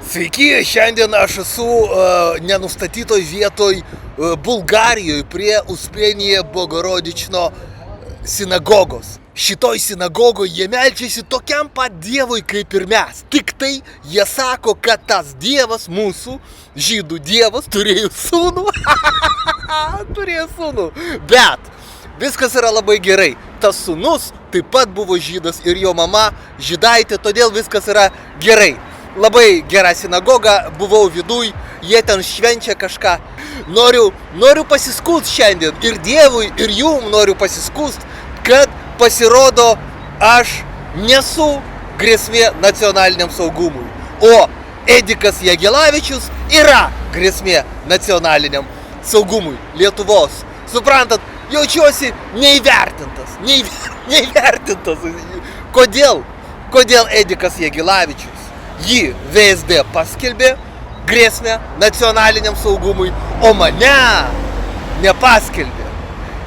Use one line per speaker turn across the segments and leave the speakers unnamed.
Sveiki, šiandien aš esu nenustatytoj vietoj Bulgarijoje prie Uspėnije Bogorodično sinagogos. Šitoj sinagogoje jie meldžiasi tokiam pat Dievui kaip ir mes. Tik tai jie sako, kad tas Dievas, mūsų žydų Dievas, turėjo sūnų. Turėjo sūnų. Bet viskas yra labai gerai. Tas sūnus taip pat buvo žydas ir jo mama žydaitė, todėl viskas yra gerai. Labai gera sinagoga, buvau viduj, jie ten švenčia kažką. Noriu pasiskųst šiandien ir Dievui, ir jum noriu pasiskųst, kad pasirodo aš nesu grėsmė nacionaliniam saugumui, o Edikas Jagelavičius yra grėsmė nacionaliniam saugumui Lietuvos. Suprantat, jaučiuosi neįvertintas. Kodėl Edikas Jagelavičius jį VSD paskelbė grėsmę nacionaliniam saugumui, o mane nepaskelbė?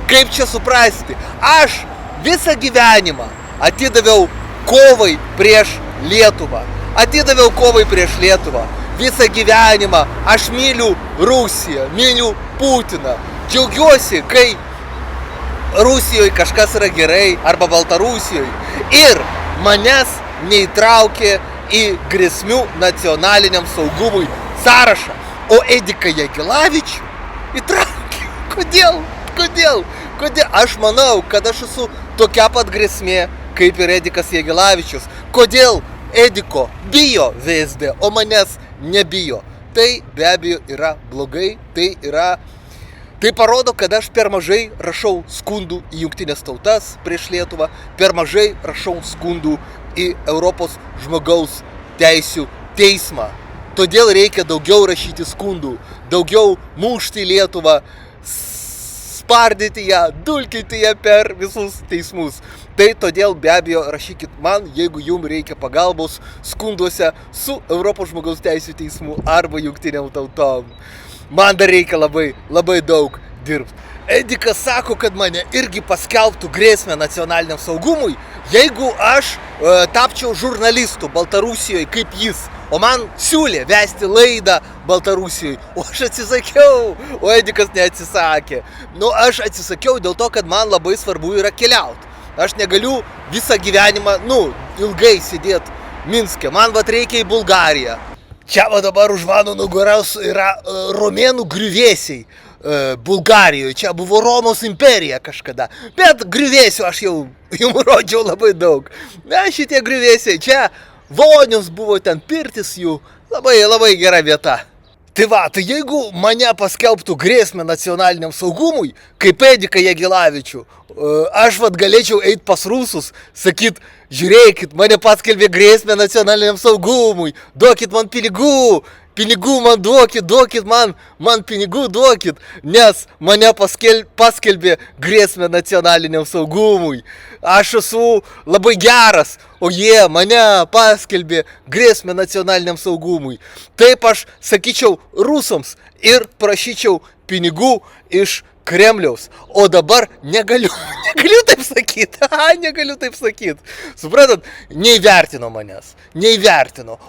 Kaip čia suprasti? Aš visą gyvenimą atidaviau kovai prieš Lietuvą. Visą gyvenimą aš myliu Rusiją, myliu Putiną. Džiaugiuosi, kai Rusijoje kažkas yra gerai arba Baltarusijoje. Ir manęs neįtraukė į grėsmių nacionaliniam saugumui sąrašą. O Ediką Jagelavičių įtraukė. Kodėl? Aš manau, kad aš esu tokia pat grėsmė kaip ir Edikas Jagelavičius. Kodėl Ediko bijo VSD, o manęs nebijo? Tai be abejo yra blogai. Tai parodo, kad aš per mažai rašau skundų į Jungtines tautas prieš Lietuvą, per mažai rašau skundų į Europos žmogaus teisių teismą. Todėl reikia daugiau rašyti skundų, daugiau mušti Lietuvą, spardyti ją, dulkinti ją per visus teismus. Tai todėl be abejo rašykit man, jeigu jums reikia pagalbos skunduose su Europos žmogaus teisių teismu arba Jungtinėm tautom. Man dar reikia labai daug dirbti. Edikas sako, kad mane irgi paskelbtų grėsmę nacionaliniam saugumui, jeigu aš tapčiau žurnalistu Baltarusijoje kaip jis, o man siūlė vesti laidą Baltarusijoje, o aš atsisakiau, o Edikas neatsisakė. Aš atsisakiau dėl to, kad man labai svarbu yra keliauti. Aš negaliu visą gyvenimą, ilgai sėdėti Minske, man reikia į Bulgariją. Čia dabar už mano nugaros yra romėnų griuvėsiai Bulgarijoje. Čia buvo Romos imperija kažkada. Bet griuvėsių aš jau jums rodžiau labai daug. Šitie griuvėsiai, čia vonios buvo, ten pirtis jų. Labai gera vieta. Tai jeigu mane paskelbtų grėsmę nacionaliniam saugumui, kaip Ediką Jagelavičių, aš galėčiau eiti pas rusus, sakyt, žiūrėkit, mane paskelbė grėsmę nacionaliniam saugumui, duokit man pinigų man duokit man pinigų duokit, nes mane paskelbė grėsmę nacionaliniam saugumui. Aš esu labai geras, o jie mane paskelbė grėsmę nacionaliniam saugumui. Taip aš sakyčiau rusams ir prašyčiau pinigų iš Kremliaus, o dabar negaliu taip sakyti. Suprantat, neįvertino manęs,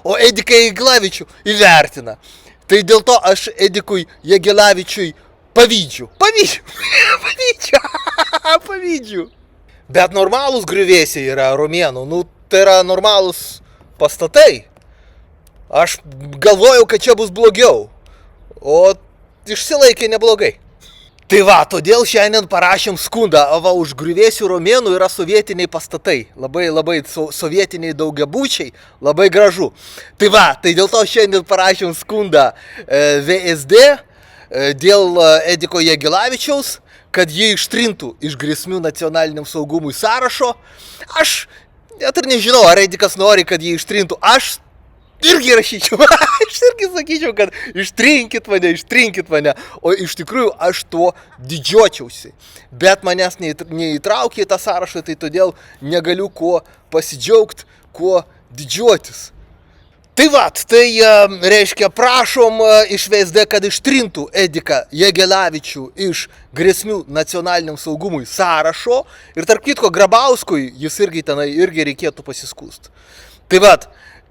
o Ediką Jagelavičių įvertina. Tai dėl to aš Edikui Jagelavičiui pavydžiu. Bet normalūs griuvėsiai yra romėnų, tai yra normalūs pastatai. Aš galvojau, kad čia bus blogiau, o išsilaikė neblogai. Todėl šiandien parašėm skundą, už griuvėsių romėnų yra sovietiniai pastatai, labai sovietiniai daugiabučiai, labai gražu. Tai dėl to šiandien parašėm skundą VSD dėl Ediko Jagelavičiaus, kad jie ištrintų iš grėsmių nacionaliniam saugumui sąrašo. Aš net ir nežinau, ar Edikas nori, kad jie ištrintų. Aš irgi rašyčiau, aš irgi sakyčiau, kad ištrinkit mane, o iš tikrųjų aš tuo didžiuočiausi. Bet manęs neįtraukė į tą sąrašą, tai todėl negaliu kuo pasidžiaugti, kuo didžiuotis. Tai reiškia, prašom iš VSD, kad ištrintų Ediką Jagelavičių iš grėsmių nacionaliniam saugumui sąrašo ir tarp kitko Grabauskui jis irgi reikėtų pasiskųst.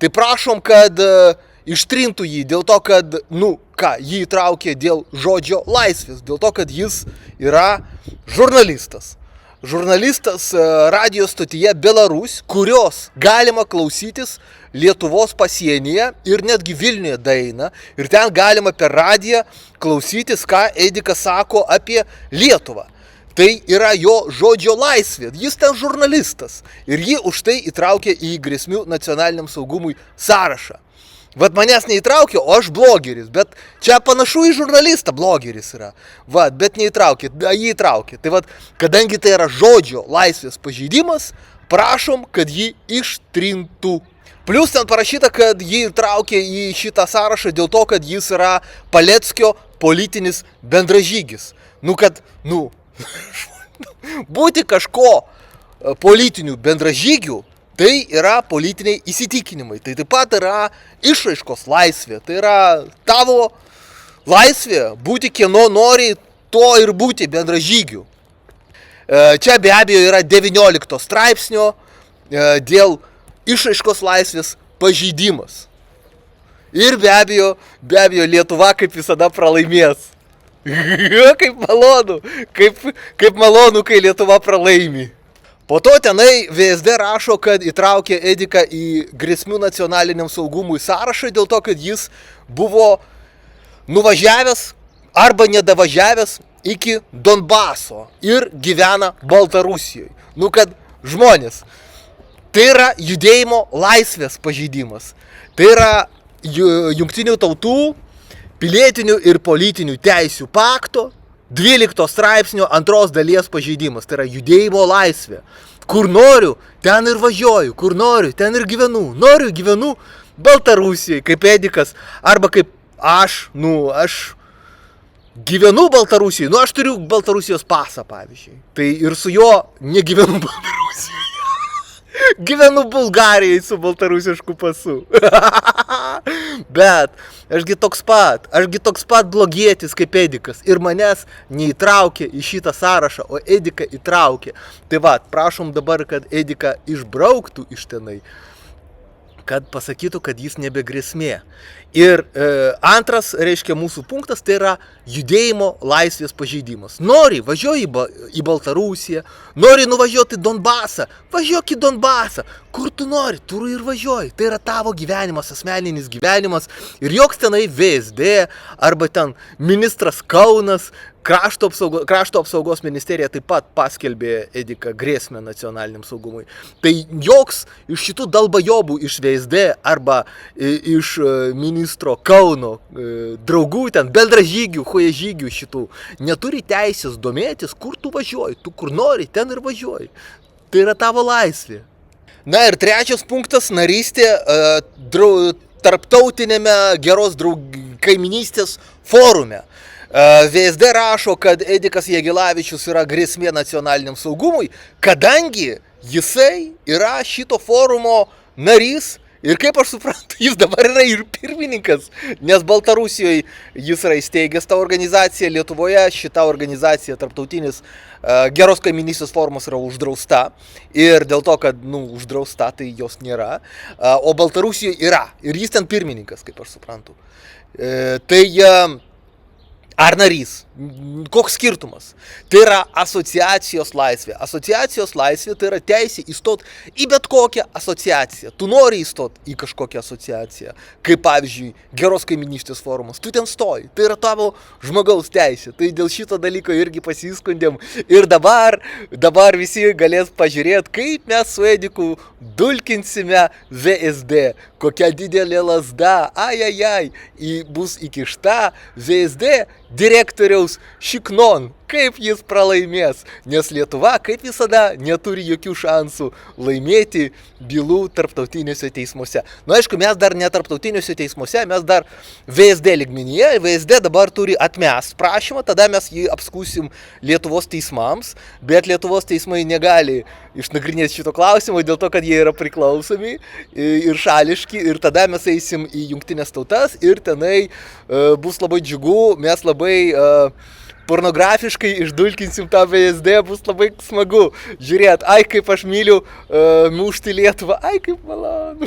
Tai prašom, kad ištrintų jį dėl to, kad, jį įtraukė dėl žodžio laisvės, dėl to, kad jis yra žurnalistas. Žurnalistas radio stotyje Belarus, kurios galima klausytis Lietuvos pasienyje ir netgi Vilniuje daina. Ir ten galima per radiją klausytis, ką Edikas sako apie Lietuvą. Tai yra jo žodžio laisvė. Jis ten žurnalistas. Ir jį už tai įtraukė į grėsmių nacionaliniam saugumui sąrašą. Vat manęs neįtraukė, o aš blogeris, bet čia panašu į žurnalistą blogeris yra. Vat, bet neįtraukė, jį įtraukė. Tai vat, kadangi tai yra žodžio laisvės pažeidimas, prašom, kad jį ištrintų. Plius ten parašyta, kad jį įtraukė į šitą sąrašą dėl to, kad jis yra Paleckio politinis bendražygis. Būti kažko politinių bendražygių, tai yra politiniai įsitikinimai. Tai taip pat yra išraiškos laisvė. Tai yra tavo laisvė būti kieno nori, to ir būti bendražygių. Čia be abejo yra 19 straipsnio dėl išraiškos laisvės pažeidimas. Ir be abejo Lietuva kaip visada pralaimės. Kaip malonu, kai Lietuva pralaimi. Po to tenai VSD rašo, kad įtraukė Ediką į grėsmių nacionaliniam saugumui sąrašą dėl to, kad jis buvo nuvažiavęs arba nedavažiavęs iki Donbaso ir gyvena Baltarusijoje. Kad žmonės, tai yra judėjimo laisvės pažeidimas. Tai yra Jungtinių tautų pilietinių ir politinių teisių pakto 12 straipsnio 2 dalies pažeidimas. Tai yra judėjimo laisvė. Kur noriu, ten ir važiuoju. Kur noriu, ten ir gyvenu. Noriu, gyvenu Baltarusijoje, kaip Edikas. Arba kaip aš gyvenu Baltarusijoje. Aš turiu Baltarusijos pasą, pavyzdžiui. Tai ir su juo negyvenu Baltarusijoje. Gyvenu Bulgarijai su baltarusišku pasu. Bet ašgi toks pat blogietis kaip Edikas. Ir manęs neįtraukė į šitą sąrašą, o Ediką įtraukė. Tai prašom dabar, kad Ediką išbrauktų iš tenai, kad pasakytų, kad jis nebe grėsmė. Ir antras, reiškia, mūsų punktas, tai yra judėjimo laisvės pažeidimas. Nori, važiuoji į Baltarusiją, nori nuvažiuoti į Donbasą, važiuok į Donbasą. Kur tu nori, tu ir važiuoji. Tai yra tavo gyvenimas, asmeninis gyvenimas. Ir joks tenai VSD, arba ten ministras Kaunas, Krašto apsaugos ministerija taip pat paskelbė Ediką grėsmę nacionaliniam saugumui. Tai joks iš šitų dalbajobų iš VSD arba iš ministro Kauno draugų, ten bendražygių, chujažygių šitų, neturi teisės domėtis, kur tu važiuoji. Tu kur nori, ten ir važiuoji. Tai yra tavo laisvė. Na ir trečias punktas – narystė tarptautinėme geros kaiminystės forume. VSD rašo, kad Edikas Jagelavičius yra grėsmė nacionaliniam saugumui, kadangi jisai yra šito forumo narys ir kaip aš suprantu, jis dabar yra ir pirmininkas, nes Baltarusijoje jis yra įsteigęs tą organizaciją, Lietuvoje šita organizacija, tarptautinis geros kaiminystės forumas yra uždrausta ir dėl to, kad uždrausta, tai jos nėra, o Baltarusijoje yra ir jis ten pirmininkas, kaip aš suprantu. Ar narys? Koks skirtumas? Tai yra asociacijos laisvė. Asociacijos laisvė tai yra teisė įstoti į bet kokią asociaciją. Tu nori įstoti į kažkokią asociaciją, kaip pavyzdžiui geros kaiminystės forumas. Tu ten stoji. Tai yra tavo žmogaus teisė. Tai dėl šito dalyko irgi pasiskundėm. Ir dabar visi galės pažiūrėti, kaip mes su Ediku dulkinsime VSD. Kokia didelė lazda, bus įkišta VSD direktoriaus Šiknon, kaip jis pralaimės, nes Lietuva, kaip visada, neturi jokių šansų laimėti bylų tarptautiniuose teismuose. Aišku, mes dar ne tarptautiniuose teismuose, mes dar VSD lygmenyje, VSD dabar turi atmest prašymą, tada mes jį apskūsim Lietuvos teismams, bet Lietuvos teismai negali išnagrinėti šito klausimo, dėl to, kad jie yra priklausomi ir šališki, ir tada mes eisim į Jungtines tautas ir tenai bus labai džiugu, mes labai pornografiškai išdulkinsim tą VSD, bus labai smagu žiūrėti, kaip aš myliu mušti Lietuvą, kaip malonu.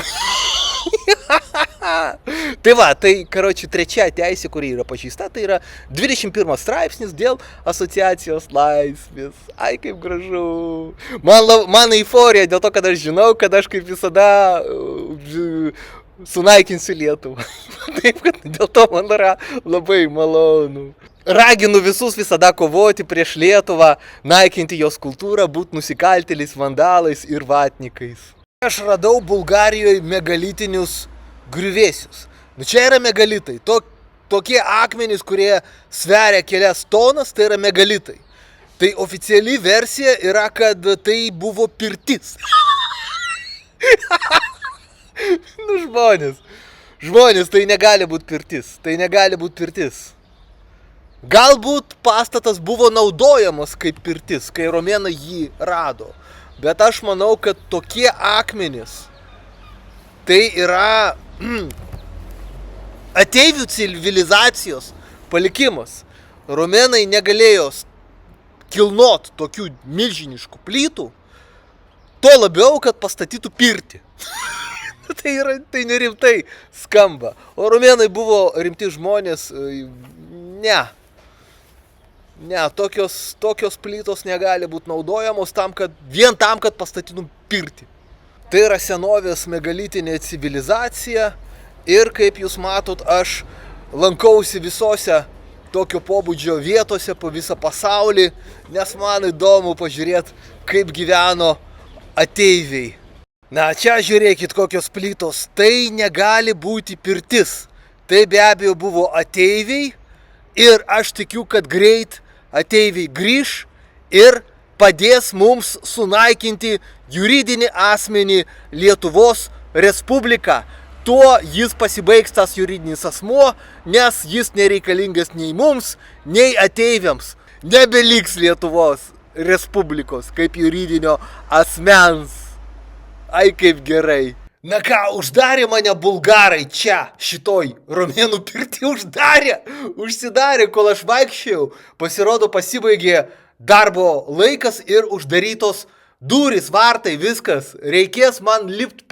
Tai va, tai, karoči, trečia teisė, kuri yra pažįsta, tai yra 21 straipsnis dėl asociacijos laisvės. Ai, kaip gražu. Man euforija dėl to, kad aš žinau, kad aš kaip visada sunaikinsiu Lietuvą. Taip, kad dėl to man yra labai malonu. Raginu visus visada kovoti prieš Lietuvą, naikinti jos kultūrą, būti nusikaltėliais, vandalais ir vatnikais. Aš radau Bulgarijoje megalitinius griuvėsius. Nu čia yra megalitai. Tokie akmenys, kurie sveria kelias tonas, tai yra megalitai. Tai oficiali versija yra, kad tai buvo pirtis. Nu žmonės, tai negali būti pirtis. Tai negali būti pirtis. Galbūt pastatas buvo naudojamas kaip pirtis, kai romėnai jį rado. Bet aš manau, kad tokie akmenys tai yra ateivių civilizacijos palikimas. Romėnai negalėjo kilnot tokių milžiniškų plytų, tuo labiau, kad pastatytų pirtį. Tai nerimtai skamba. O romėnai buvo rimti žmonės, ne, tokios plytos negali būti naudojamos vien tam, kad pastatytum pirtį. Tai yra senovės megalitinė civilizacija ir, kaip jūs matot, aš lankausi visose tokio pobūdžio vietose po visą pasaulį, nes man įdomu pažiūrėti, kaip gyveno ateiviai. Na, čia žiūrėkit, kokios plytos. Tai negali būti pirtis. Tai be abejo buvo ateiviai ir aš tikiu, kad greit ateiviai grįš ir padės mums sunaikinti juridinį asmenį Lietuvos Respubliką. Tuo jis pasibaigs tas juridinis asmuo, nes jis nereikalingas nei mums, nei ateiviams. Nebeliks Lietuvos Respublikos kaip juridinio asmens. Ai, kaip gerai. Na ką, uždarė mane bulgarai čia, šitoj romėnų pirtį užsidarė, kol aš vaikščiojau. Pasirodo, pasibaigė darbo laikas ir uždarytos durys, vartai, viskas. Reikės man lipti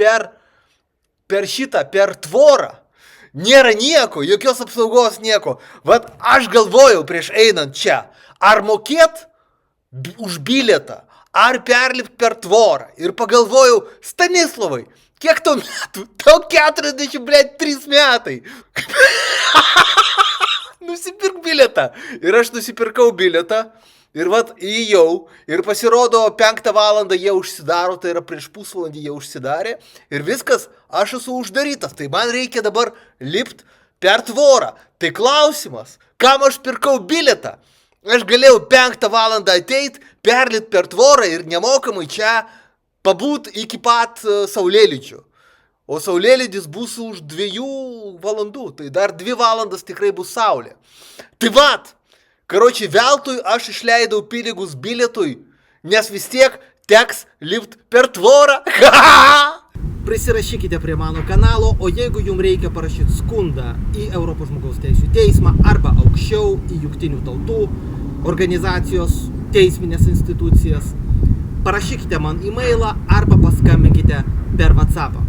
per tvorą. Nėra nieko, jokios apsaugos nieko. Vat aš galvojau prieš einant čia, ar mokėt už bilietą, ar perlipt per tvorą. Ir pagalvojau, Stanislavai, kiek tau metų? Tau 43 metai. Nusipirk bilietą. Ir aš nusipirkau bilietą. Ir vat įėjau. Ir pasirodo, 5 valandą jie užsidaro. Tai yra prieš pusvalandį jie užsidarė. Ir viskas, aš esu uždarytas. Tai man reikia dabar lipt per tvorą. Tai klausimas, kam aš pirkau bilietą? Aš galėjau 5 valandą ateit, perlit per tvorą ir nemokamai čia pabūt iki pat saulėlydžio. O saulėlydis bus už 2 valandų, tai dar 2 valandas tikrai bus saulė. Tai vat, karoči, veltui aš išleidau pinigus bilietui, nes vis tiek teks lipt per tvorą.
Prisirašykite prie mano kanalo, o jeigu jums reikia parašyti skundą į Europos žmogaus teisių teismą arba aukščiau į Jungtinių tautų organizacijos teisminės institucijas, parašykite man e-mailą arba paskambinkite per WhatsAppą.